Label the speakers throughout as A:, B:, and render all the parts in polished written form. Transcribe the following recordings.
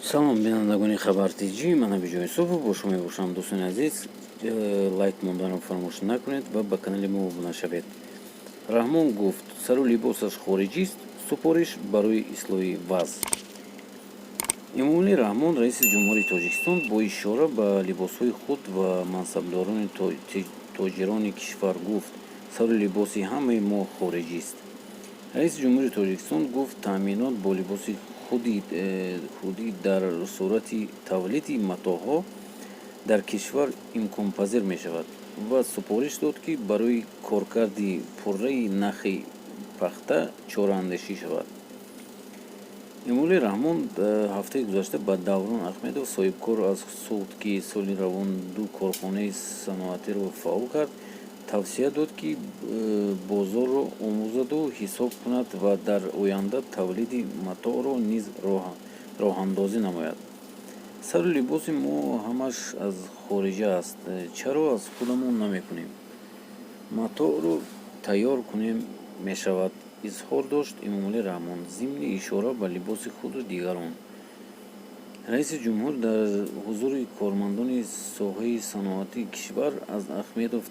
A: салом бинандагони хабартиҷӣ, ман Абиҷои Юсуфу бо шумо мебошам. дӯстони азиз, лайк монданро фаромӯш накунед ва ба канали мо обуна шавед. Раҳмон гуфт, сару либосаш хориҷист, супориш барои ислоҳи вазъ. Эмомалӣ Раҳмон, раиси ҷумҳури Тоҷикистон, бо ишора ба либосҳои худ ва мансабдорони тоҷирони кишвар гуфт, сару либоси ҳамаи мо хориҷист. Раиси ҷумҳури Тоҷикистон гуфт, таъминот бо либоси худӣ дар сурати тавлиди матоъҳо дар кишвар имконпазир мешавад ва супориш дод, ки барои коркарди пурраи нахи пахта чораандешӣ шавад. Эмомалӣ Раҳмон ҳафтаи гузашта ба Даврон Ахмедов, соҳибкор аз суд, ки соли равон 2 корхонаи саноатиро фаъол кард, тавсия дод, ки бозорро омӯзаду ҳисоб кунад ва дар оянда тавлиди матоъро низ роҳандозӣ намояд. Сару либоси мо ҳамаш аз хориҷа аст. Чаро аз худамон намекунем? Матоъро тайёр кунем мешавад, изҳор дошт Эмомалӣ Раҳмон, зимни ишора ба либоси худу дигарон. Раиси ҷумҳур дар ҳузури кормандони соҳаи саноати кишвар аз Ахмедов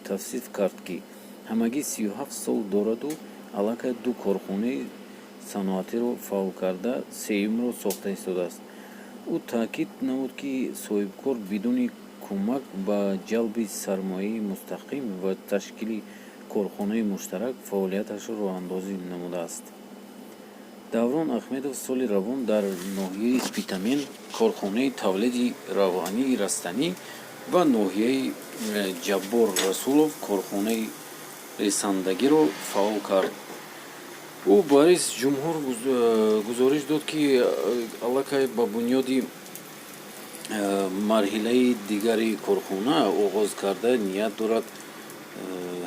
A: тавсиф кард, ки ҳамагӣ 37 сол дораду аллакай 2 корхонаи саноатиро фаъол карда, сеюмро сохта истодааст. Ӯ таъкид намуд, ки соҳибкор бидуни кӯмак ба ҷалби сармояи мустақим ва ташкили корхонаи муштарак фаъолияташро роҳандозӣ намудааст. Даврон Ахмедов соли равон дар ноҳияи Питамен корхонаи тавлиди равғании растанӣ ва ноҳияи Ҷаббор Расулов корхонаи рисандагиро фаъол кард. ӯ ба раиси ҷумҳур гузориш дод, ки аллакай ба бунёди марҳилаи дигари корхона оғоз карда ният дорад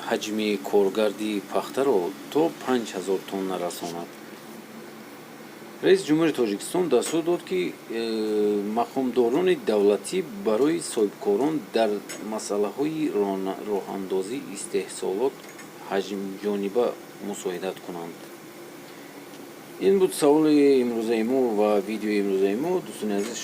A: ҳаҷми коргарди пахтаро то 5000 тонна расонад. Раиси ҷумҳури Тоҷикистон дастур дод, ки мақомдорони давлатӣ барои соҳибкорон дар масъалаҳои роҳандозии истеҳсолот ҳаҷмҷониба мусоидат кунанд. ин буд саволи имрӯзаи мо ва видеои имрӯзаи мо. дӯстони азиз,